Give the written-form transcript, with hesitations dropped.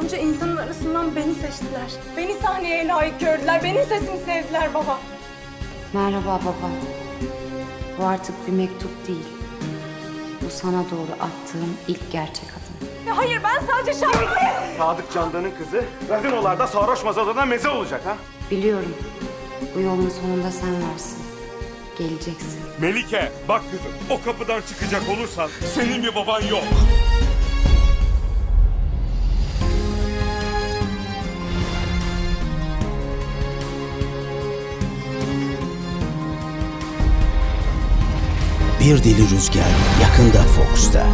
Onca insanın arasından beni seçtiler. Beni sahneye layık gördüler. Benim sesimi sevdiler baba. Merhaba baba. Bu artık bir mektup değil. Bu sana doğru attığım ilk gerçek adım. Ya hayır, ben sadece şarkıyım. Sadık Candan'ın kızı gazinolarda sarhoş masalarına meze olacak ha? Biliyorum. Bu yolun sonunda sen varsın. Geleceksin. Melike, bak kızım, o kapıdan çıkacak olursan senin bir baban yok. Bir Deli Rüzgar yakında Fox'ta.